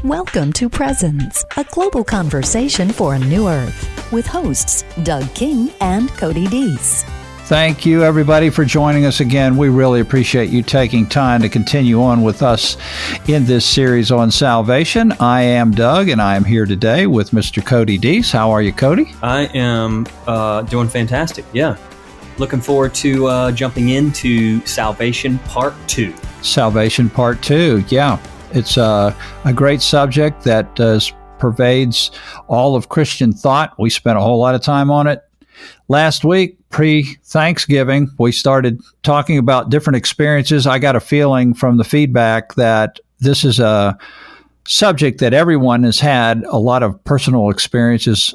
Welcome to Presence, a global conversation for a new earth, with hosts Doug King and Cody Deese. Thank you, everybody, for joining us again. We really appreciate you taking time to continue on with us in this series on salvation. I am Doug, and I am here today with Mr. Cody Deese. How are you, Cody? I am doing fantastic, yeah. Looking forward to jumping into Salvation Part 2. Salvation Part 2, yeah. It's a great subject that pervades all of Christian thought. We spent a whole lot of time on it. Last week, pre-Thanksgiving, we started talking about different experiences. I got a feeling from the feedback that this is a subject that everyone has had a lot of personal experiences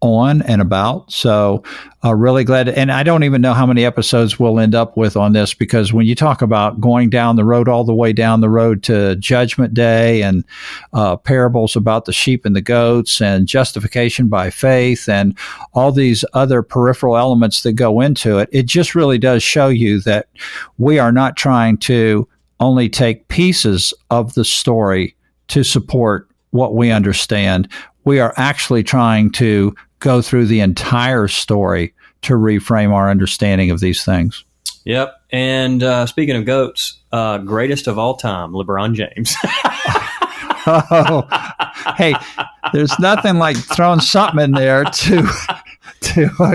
on and about. So really glad. And I don't even know how many episodes we'll end up with on this, because when you talk about going down the road, all the way down the road to Judgment Day, and parables about the sheep and the goats, and justification by faith, and all these other peripheral elements that go into it, it just really does show you that we are not trying to only take pieces of the story to support what we understand. We are actually trying to go through the entire story to reframe our understanding of these things. Yep. And speaking of goats, greatest of all time, LeBron James. Oh, hey, there's nothing like throwing something in there to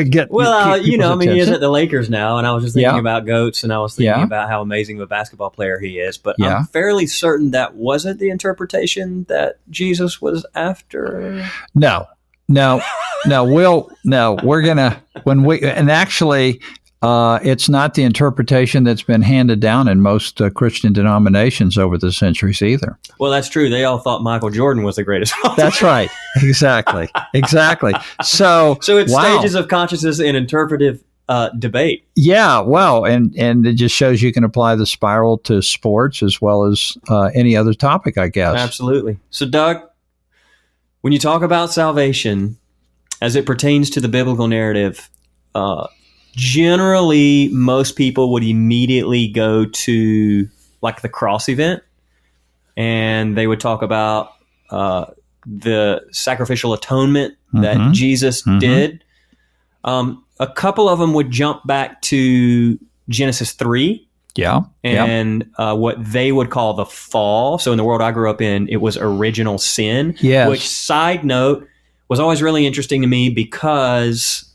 get. Well, he is at the Lakers now, and I was just thinking about goats, and I was thinking about how amazing of a basketball player he is. But I'm fairly certain that wasn't the interpretation that Jesus was after. No. We're gonna it's not the interpretation that's been handed down in most Christian denominations over the centuries either. Well, that's true. They all thought Michael Jordan was the greatest. That's right. Exactly. So it's stages of consciousness and interpretive debate. Yeah, well, and it just shows you can apply the spiral to sports as well as any other topic, I guess. Absolutely. So, Doug, when you talk about salvation as it pertains to the biblical narrative, generally, most people would immediately go to like the cross event, and they would talk about the sacrificial atonement that Jesus did. A couple of them would jump back to Genesis 3. Yeah. And what they would call the fall. So in the world I grew up in, it was original sin. Yes. Which, side note, was always really interesting to me, because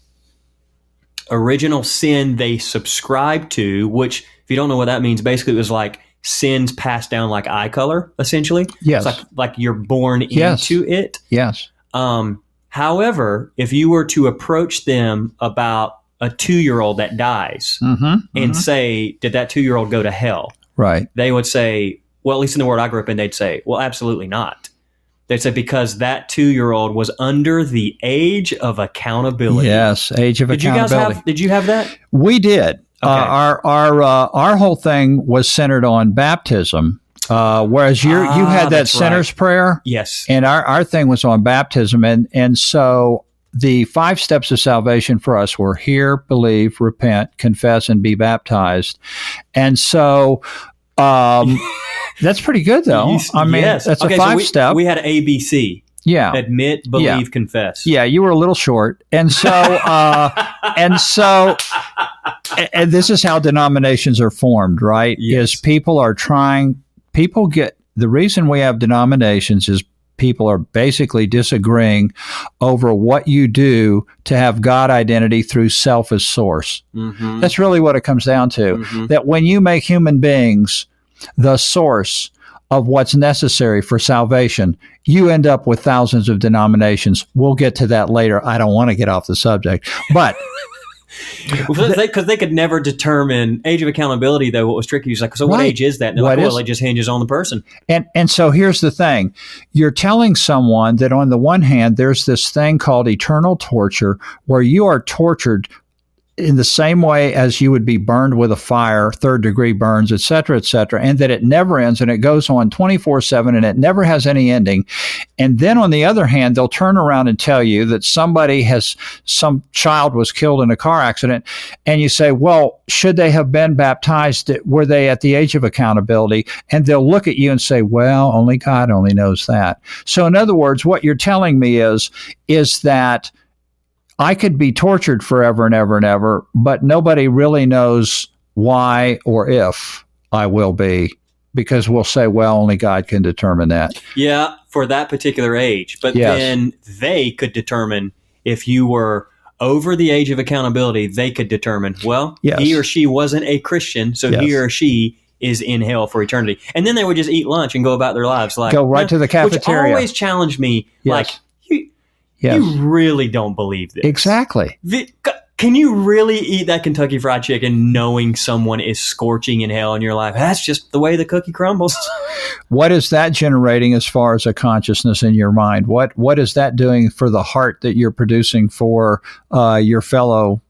original sin they subscribed to, which, if you don't know what that means, basically it was like sins passed down like eye color, essentially. Yes. It's like you're born into it. Yes. However, if you were to approach them about a 2-year-old that dies and say, did that 2-year-old go to hell? Right. They would say, well, at least in the world I grew up in, they'd say, well, absolutely not. They'd say, because that 2-year-old was under the age of accountability. Yes, age of accountability. Did you have that? We did. Okay. Our whole thing was centered on baptism, whereas you had that sinner's prayer. Yes. And our thing was on baptism. And so the 5 steps of salvation for us were hear, believe, repent, confess, and be baptized. And so that's pretty good, though. That's a 5-step. We had ABC. Yeah. Admit, believe, confess. Yeah, you were a little short. And so, and this is how denominations are formed, right? Yes. Is the reason we have denominations is people are basically disagreeing over what you do to have God identity through self as source. Mm-hmm. That's really what it comes down to. Mm-hmm. That when you make human beings the source of what's necessary for salvation, you end up with thousands of denominations. We'll get to that later. I don't want to get off the subject, but because they could never determine age of accountability, though. What was tricky is like, so what age is that? And they're like, well, it just hinges on the person. And so here's the thing. You're telling someone that on the one hand, there's this thing called eternal torture, where you are tortured in the same way as you would be burned with a fire, third-degree burns, et cetera, and that it never ends, and it goes on 24/7, and it never has any ending. And then on the other hand, they'll turn around and tell you that some child was killed in a car accident, and you say, well, should they have been baptized? Were they at the age of accountability? And they'll look at you and say, well, only God only knows that. So in other words, what you're telling me is that I could be tortured forever and ever and ever, but nobody really knows why or if I will be, because we'll say, well, only God can determine that. Yeah, for that particular age. But then they could determine if you were over the age of accountability, they could determine, well, he or she wasn't a Christian, so he or she is in hell for eternity. And then they would just eat lunch and go about their lives. Like, go right to the cafeteria. Which always challenged me, like, you really don't believe this. Exactly. Can you really eat that Kentucky Fried Chicken knowing someone is scorching in hell in your life? That's just the way the cookie crumbles. What is that generating as far as a consciousness in your mind? What is that doing for the heart that you're producing for your fellow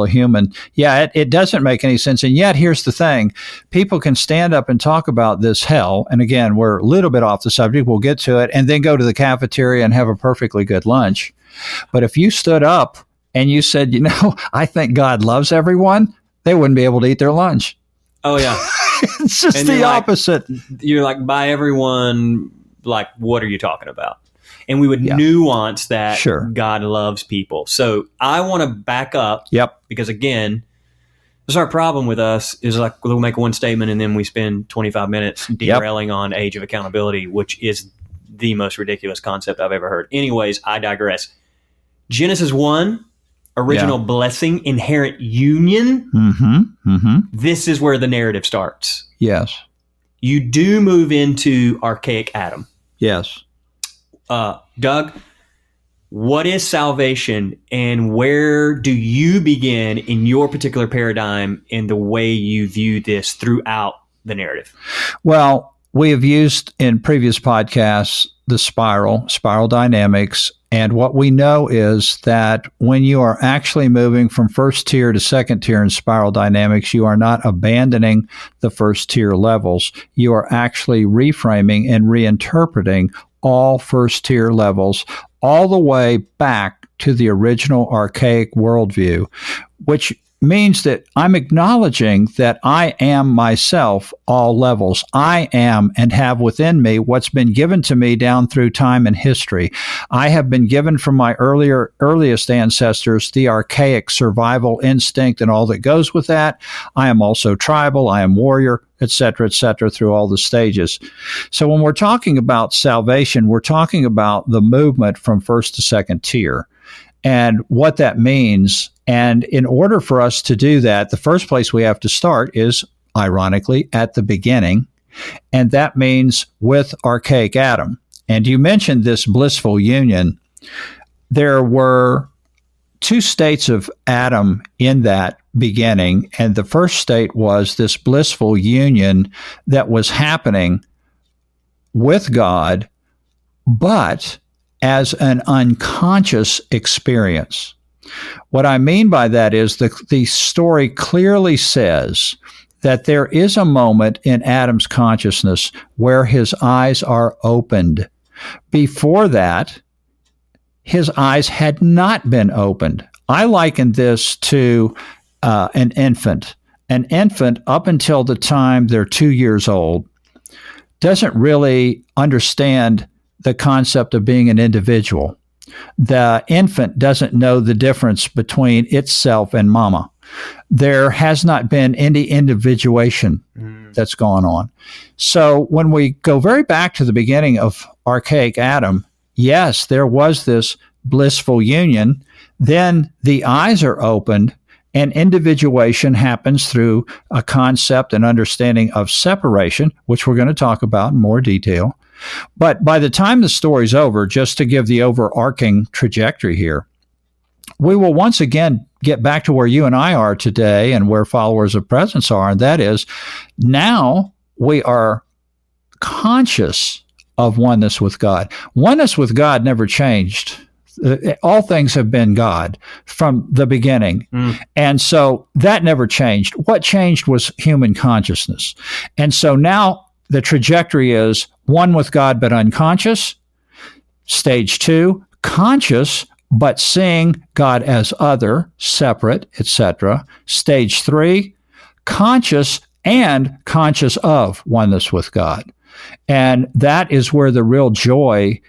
human? Yeah, it doesn't make any sense. And yet, here's the thing. People can stand up and talk about this hell. And again, we're a little bit off the subject. We'll get to it. And then go to the cafeteria and have a perfectly good lunch. But if you stood up and you said, I think God loves everyone, they wouldn't be able to eat their lunch. Oh, yeah. It's just the opposite. You're like, by everyone, like, what are you talking about? And we would nuance that God loves people. So I want to back up. Yep. Because again, this is our problem with us is like we'll make one statement and then we spend 25 minutes derailing on age of accountability, which is the most ridiculous concept I've ever heard. Anyways, I digress. Genesis 1, original blessing, inherent union. This is where the narrative starts. Yes. You do move into archaic Adam. Yes. Doug, what is salvation and where do you begin in your particular paradigm in the way you view this throughout the narrative? Well, we have used in previous podcasts the spiral dynamics. And what we know is that when you are actually moving from first tier to second tier in spiral dynamics, you are not abandoning the first tier levels. You are actually reframing and reinterpreting all first tier levels all the way back to the original archaic worldview, which means that I'm acknowledging that I am myself all levels. I am and have within me what's been given to me down through time and history. I have been given from my earliest ancestors the archaic survival instinct and all that goes with that. I am also tribal. I am warrior, et cetera, through all the stages. So when we're talking about salvation, we're talking about the movement from first to second tier and what that means. And in order for us to do that, the first place we have to start is, ironically, at the beginning. And that means with archaic Adam. And you mentioned this blissful union. There were two states of Adam in that beginning. And the first state was this blissful union that was happening with God, but as an unconscious experience. What I mean by that is the story clearly says that there is a moment in Adam's consciousness where his eyes are opened. Before that, his eyes had not been opened. I liken this to an infant. An infant, up until the time they're 2 years old, doesn't really understand the concept of being an individual. The infant doesn't know the difference between itself and mama. There has not been any individuation that's gone on. So when we go very back to the beginning of archaic Adam, yes, there was this blissful union. Then the eyes are opened and individuation happens through a concept and understanding of separation, which we're going to talk about in more detail. But by the time the story's over, just to give the overarching trajectory here, we will once again get back to where you and I are today and where followers of presence are, and that is now we are conscious of oneness with God. Oneness with God never changed All things have been God from the beginning. And so that never changed. What changed was human consciousness. And so now the trajectory is one with God but unconscious. Stage 2, conscious but seeing God as other, separate, etc. Stage 3, conscious and conscious of oneness with God. And that is where the real joy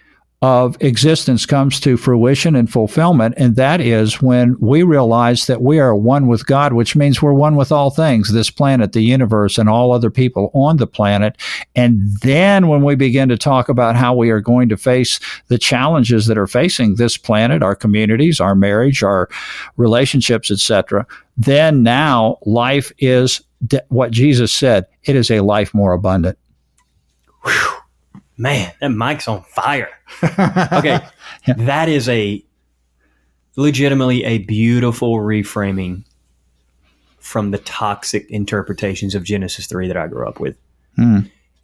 of existence comes to fruition and fulfillment. And that is when we realize that we are one with God, which means we're one with all things, this planet, the universe, and all other people on the planet. And then when we begin to talk about how we are going to face the challenges that are facing this planet, our communities, our marriage, our relationships, etc., then now life is what Jesus said, it is a life more abundant. Whew. Man, that mic's on fire. Okay, Yeah. That is legitimately a beautiful reframing from the toxic interpretations of Genesis 3 that I grew up with.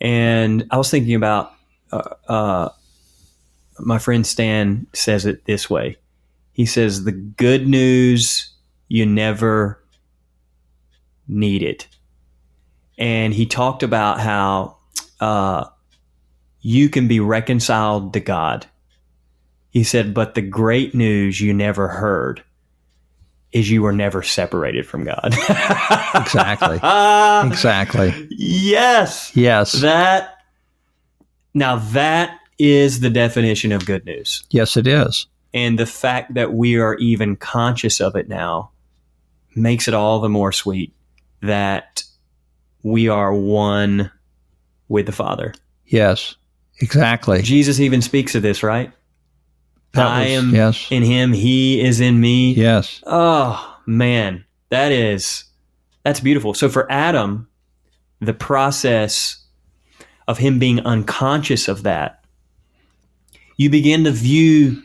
And I was thinking about, my friend Stan says it this way. He says, the good news, you never need it. And he talked about how you can be reconciled to God. He said, but the great news you never heard is you were never separated from God. Exactly. Exactly. Yes. Yes. That is the definition of good news. Yes, it is. And the fact that we are even conscious of it now makes it all the more sweet that we are one with the Father. Yes, exactly. Jesus even speaks of this, right? I am in him, he is in me. Yes. Oh, man, that's beautiful. So for Adam, the process of him being unconscious of that, you begin to view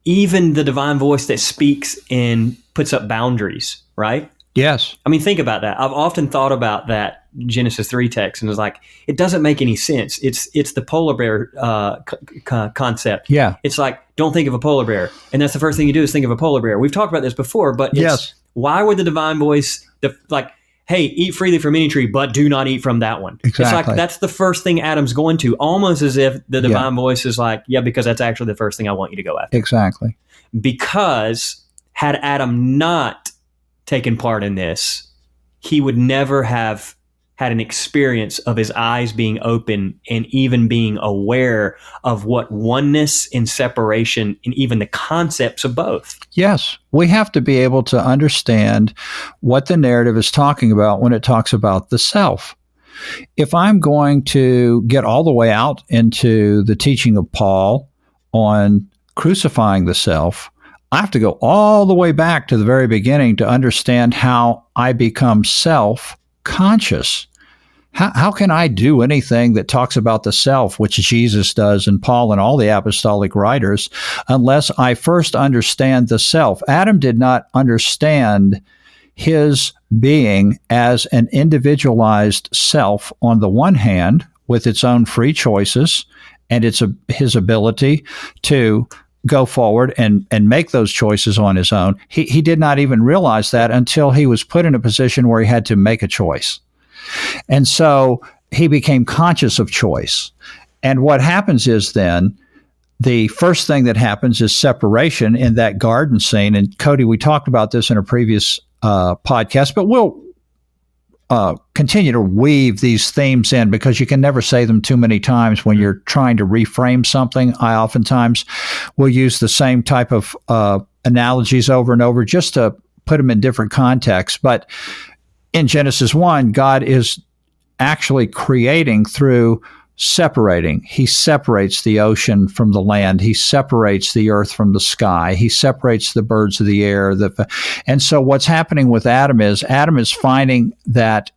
even the divine voice that speaks and puts up boundaries, right? Yes. I mean, think about that. I've often thought about that Genesis 3 text and was like, it doesn't make any sense. It's the polar bear concept. Yeah. It's like, don't think of a polar bear. And that's the first thing you do is think of a polar bear. We've talked about this before, but why would the divine voice, hey, eat freely from any tree, but do not eat from that one. Exactly. It's like, that's the first thing Adam's going to, almost as if the divine voice is like, yeah, because that's actually the first thing I want you to go after. Exactly. Because had Adam not taken part in this, he would never have had an experience of his eyes being open and even being aware of what oneness and separation and even the concepts of both. Yes, we have to be able to understand what the narrative is talking about when it talks about the self. If I'm going to get all the way out into the teaching of Paul on crucifying the self, I have to go all the way back to the very beginning to understand how I become self-conscious. How can I do anything that talks about the self, which Jesus does and Paul and all the apostolic writers, unless I first understand the self? Adam did not understand his being as an individualized self on the one hand, with its own free choices and his ability to go forward and make those choices on his own. He did not even realize that until he was put in a position where he had to make a choice. And so he became conscious of choice. And what happens is then, the first thing that happens is separation in that garden scene. And Cody, we talked about this in a previous podcast, but we'll continue to weave these themes in because you can never say them too many times when you're trying to reframe something. I oftentimes will use the same type of analogies over and over just to put them in different contexts. But in Genesis 1, God is actually creating through separating. He separates the ocean from the land. He separates the earth from the sky. He separates the birds of the air. And so what's happening with Adam is finding that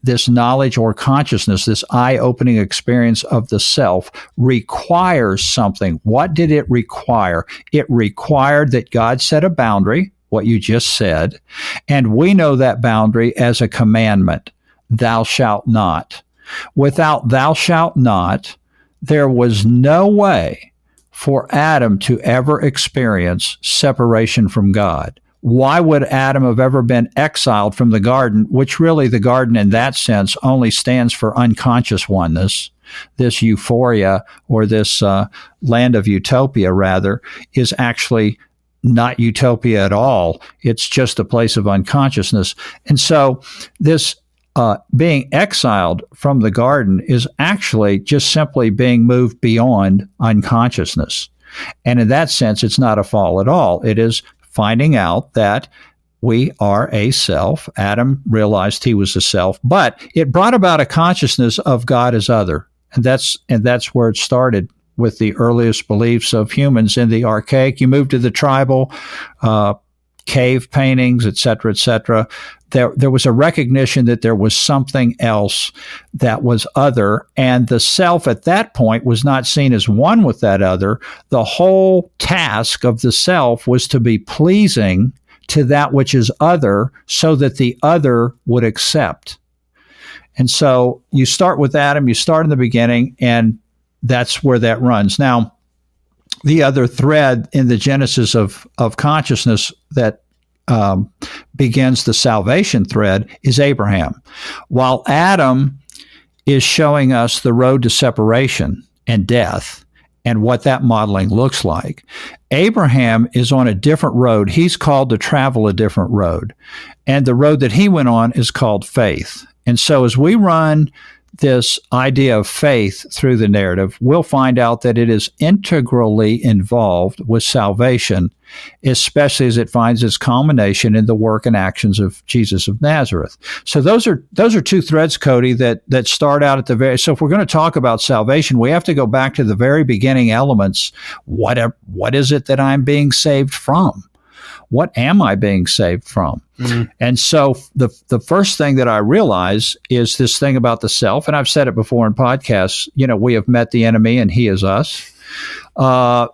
this knowledge or consciousness, this eye-opening experience of the self, requires something. What did it require? It required that God set a boundary, what you just said, and we know that boundary as a commandment, thou shalt not. Without thou shalt not, there was no way for Adam to ever experience separation from God. Why would Adam have ever been exiled from the garden, which really the garden in that sense only stands for unconscious oneness? This euphoria, or this land of utopia, rather, is actually not utopia at all. It's just a place of unconsciousness. And so this being exiled from the garden is actually just simply being moved beyond unconsciousness. And in that sense, it's not a fall at all. It is finding out that we are a self. Adam realized he was a self, but it brought about a consciousness of God as other. And that's where it started with the earliest beliefs of humans in the archaic. You move to the tribal, cave paintings, et cetera, there was a recognition that there was something else that was other, and the self at that point was not seen as one with that other. The whole task of the self was to be pleasing to that which is other so that the other would accept. And so you start with Adam, you start in the beginning, and that's where that runs. Now, the other thread in the genesis of consciousness that begins the salvation thread is Abraham. While Adam is showing us the road to separation and death and what that modeling looks like, Abraham is on a different road. He's called to travel a different road. And the road that he went on is called faith. And so as we run this idea of faith through the narrative, we'll find out that it is integrally involved with salvation, especially as it finds its culmination in the work and actions of Jesus of Nazareth. So those are two threads, Cody, that start out at the very. So if we're going to talk about salvation, we have to go back to the very beginning elements. What is it that I'm being saved from? What am I being saved from? Mm-hmm. And so the first thing that I realize is this thing about the self, and I've said it before in podcasts, we have met the enemy and he is us.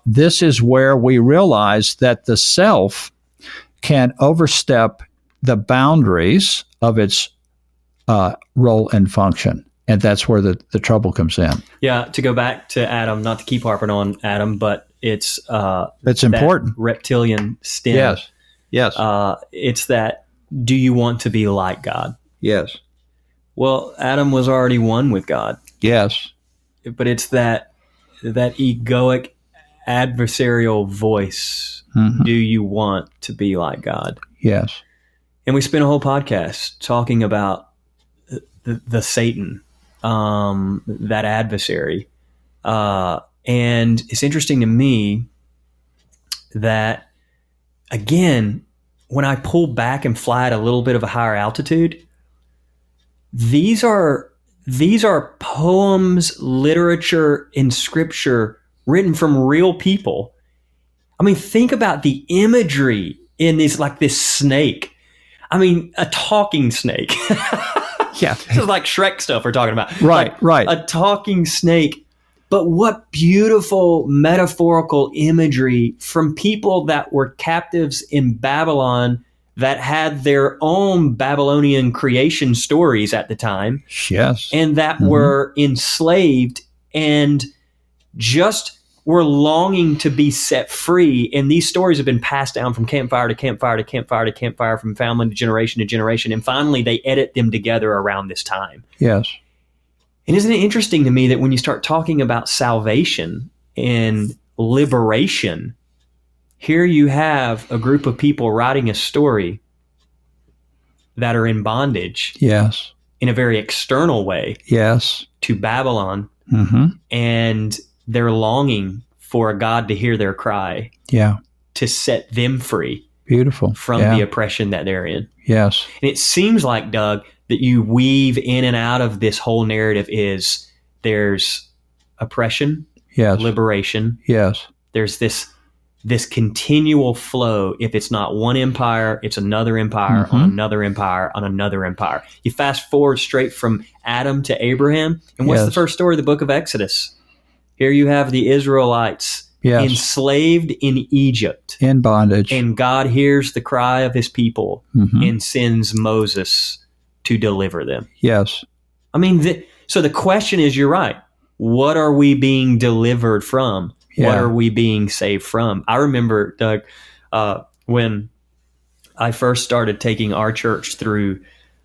This is where we realize that the self can overstep the boundaries of its role and function. And that's where the trouble comes in. Yeah, to go back to Adam, not to keep harping on Adam, but it's important. Reptilian stem. Yes. It's that, do you want to be like God? Yes. Well, Adam was already one with God. Yes. But it's that egoic adversarial voice. Mm-hmm. Do you want to be like God? Yes. And we spent a whole podcast talking about the Satan, that adversary. And it's interesting to me that, again, when I pull back and fly at a little bit of a higher altitude, these are poems, literature, and scripture written from real people. I mean, think about the imagery in this snake. I mean, a talking snake. Yeah. This is like Shrek stuff we're talking about. Right. A talking snake. But what beautiful metaphorical imagery from people that were captives in Babylon that had their own Babylonian creation stories at the time. Yes. And that were enslaved and just were longing to be set free. And these stories have been passed down from campfire to campfire to campfire to campfire, from family to generation. And finally, they edit them together around this time. Yes. And isn't it interesting to me that when you start talking about salvation and liberation, here you have a group of people writing a story that are in bondage. Yes. In a very external way. Yes. To Babylon. Mm-hmm. And they're longing for a God to hear their cry. Yeah. To set them free. Beautiful. From the oppression that they're in. Yes. And it seems like, Doug, that you weave in and out of this whole narrative is there's oppression, yes, liberation. Yes. There's this continual flow. If it's not one empire, it's another empire on another empire on another empire. You fast forward straight from Adam to Abraham. And what's the first story of the book of Exodus? Here you have the Israelites enslaved in Egypt. In bondage. And God hears the cry of his people and sends Moses to deliver them. Yes. I mean, so the question is, you're right. What are we being delivered from? Yeah. What are we being saved from? I remember, Doug, when I first started taking our church through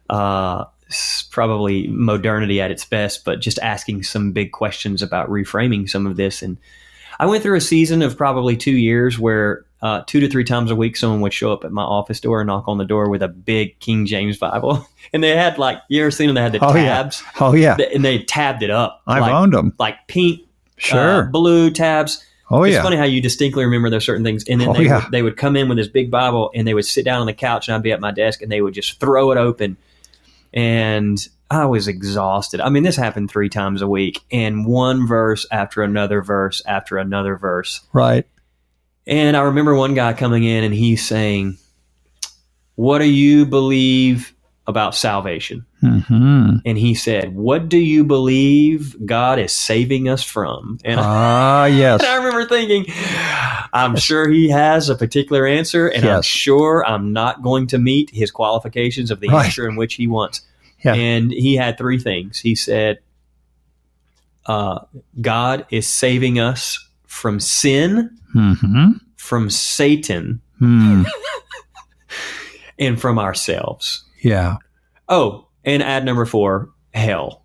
probably modernity at its best, but just asking some big questions about reframing some of this. And I went through a season of probably 2 years where 2 to 3 times a week someone would show up at my office door and knock on the door with a big King James Bible. And they had you ever seen them? They had the tabs. Yeah. Oh, yeah. And they tabbed it up. I've owned them. Like pink, Sure. blue tabs. Oh, it's yeah. funny how you distinctly remember those certain things. And then they would come in with this big Bible and they would sit down on the couch and I'd be at my desk and they would just throw it open. And I was exhausted. I mean, this happened 3 times a week and one verse after another verse after another verse. Right. And I remember one guy coming in and he's saying, "What do you believe about salvation?" Mm-hmm. And he said, "What do you believe God is saving us from?" And Yes. and I remember thinking, I'm sure he has a particular answer, and I'm sure I'm not going to meet his qualifications of the answer in which he wants. Yeah. And he had 3 things. He said, God is saving us from sin, from Satan, and from ourselves. Yeah. Oh, and add number 4, hell.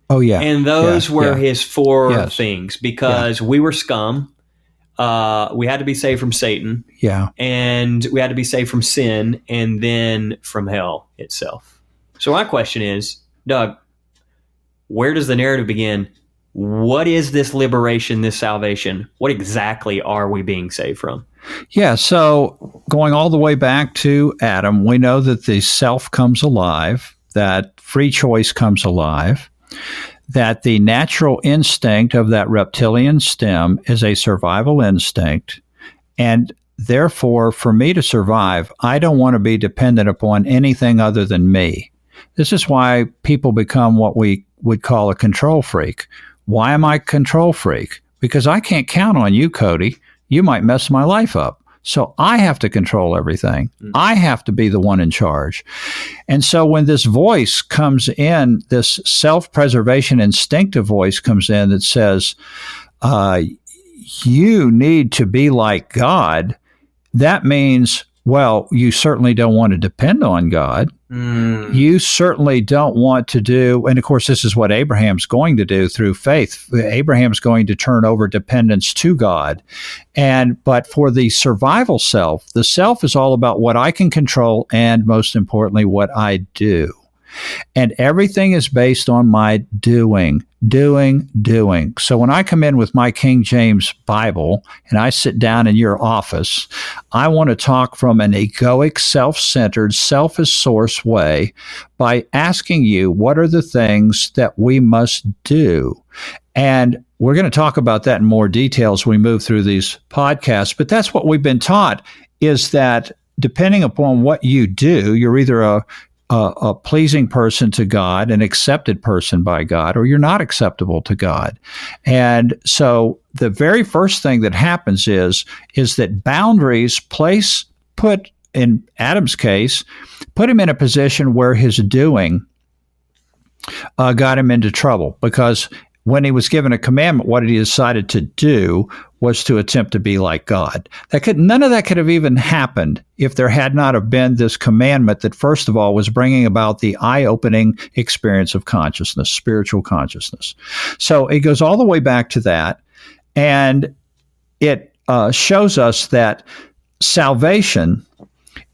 Oh, yeah. And those were his 4 things, because we were scum. We had to be saved from Satan. Yeah. And we had to be saved from sin and then from hell itself. So my question is, Doug, where does the narrative begin? What is this liberation, this salvation? What exactly are we being saved from? Yeah, so going all the way back to Adam, we know that the self comes alive, that free choice comes alive, that the natural instinct of that reptilian stem is a survival instinct, and therefore, for me to survive, I don't want to be dependent upon anything other than me. This is why people become what we would call a control freak. Why am I a control freak? Because I can't count on you, Cody. You might mess my life up. So I have to control everything. I have to be the one in charge. And so when this voice comes in, this self-preservation instinctive voice comes in that says, you need to be like God, that means, well, you certainly don't want to depend on God. You certainly don't want to do, and of course, this is what Abraham's going to do through faith. Abraham's going to turn over dependence to God. But for the survival self, the self is all about what I can control and, most importantly, what I do. And everything is based on my doing. So when I come in with my King James Bible and I sit down in your office, I want to talk from an egoic, self-centered, self-as-source way by asking you, what are the things that we must do? And we're going to talk about that in more detail as we move through these podcasts. But that's what we've been taught, is that depending upon what you do, you're either a pleasing person to God, an accepted person by God, or you're not acceptable to God. And so the very first thing that happens is that boundaries put in Adam's case, put him in a position where his doing got him into trouble, because when he was given a commandment, what he decided to do was to attempt to be like God. None of that could have even happened if there had not have been this commandment that, first of all, was bringing about the eye-opening experience of consciousness, spiritual consciousness. So it goes all the way back to that, and it shows us that salvation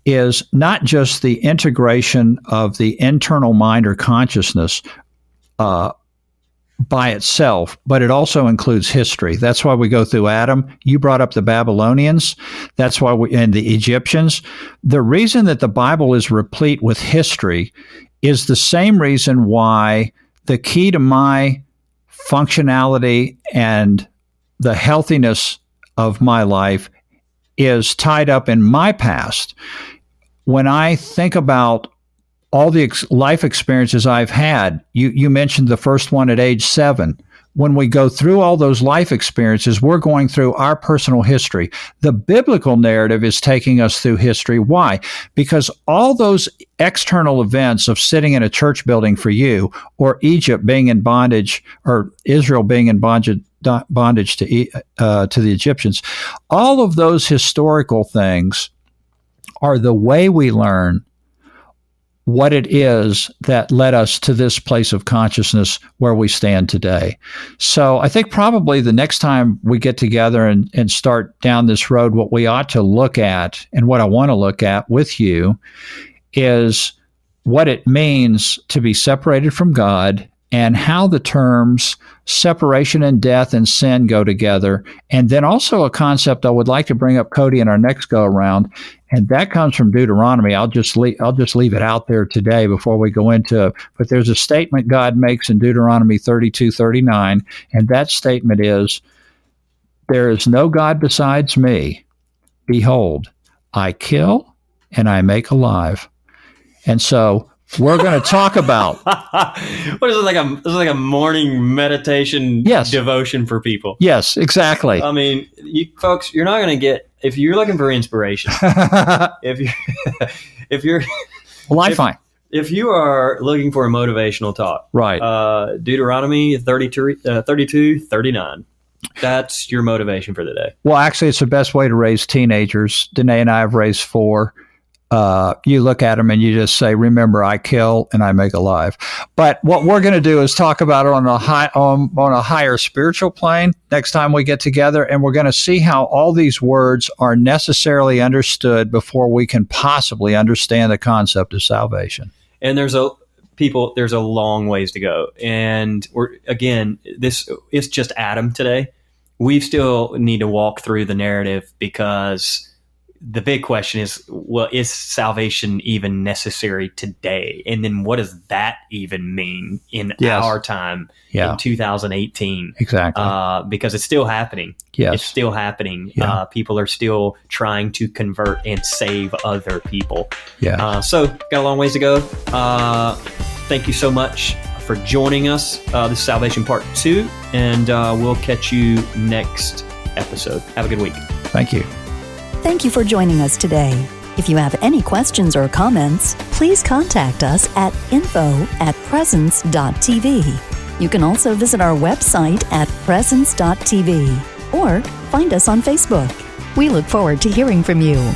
is not just the integration of the internal mind or consciousness by itself, but it also includes history. That's why we go through Adam. You brought up the Babylonians. That's why and the Egyptians. The reason that the Bible is replete with history is the same reason why the key to my functionality and the healthiness of my life is tied up in my past. When I think about all the life experiences I've had, you mentioned the first one at age 7. when we go through all those life experiences, we're going through our personal history. The biblical narrative is taking us through history. Why? Because all those external events of sitting in a church building for you, or Egypt being in bondage, or Israel being in bondage to the Egyptians, all of those historical things are the way we learn what it is that led us to this place of consciousness where we stand today. So I think probably the next time we get together and start down this road, what we ought to look at, and what I want to look at with you, is what it means to be separated from God, and how the terms separation and death and sin go together. And then also a concept I would like to bring up, Cody, in our next go around, and that comes from Deuteronomy. I'll just leave it out there today before we go into it. But there's a statement God makes in Deuteronomy 32:39, and that statement is, "There is no God besides me. Behold, I kill and I make alive." And so we're going to talk about what is it, like a morning meditation devotion for people? Yes, exactly. I mean, folks, you're not going to get, if you're looking for inspiration, if you are looking for a motivational talk, right? Deuteronomy 32:39. That's your motivation for the day. Well, actually, it's the best way to raise teenagers. Danae and I have raised 4. You look at them and you just say, "Remember, I kill and I make alive." But what we're going to do is talk about it on a higher spiritual plane next time we get together, and we're going to see how all these words are necessarily understood before we can possibly understand the concept of salvation. And there's a long ways to go. And it's just Adam today. We still need to walk through the narrative, because the big question is, well, is salvation even necessary today? And then what does that even mean in our time in 2018? Exactly. Because it's still happening. Yes. It's still happening. Yeah. People are still trying to convert and save other people. Yeah. So got a long ways to go. Thank you so much for joining us. This is Salvation Part 2, and we'll catch you next episode. Have a good week. Thank you. Thank you for joining us today. If you have any questions or comments, please contact us at info@presence.tv. You can also visit our website at presence.tv or find us on Facebook. We look forward to hearing from you.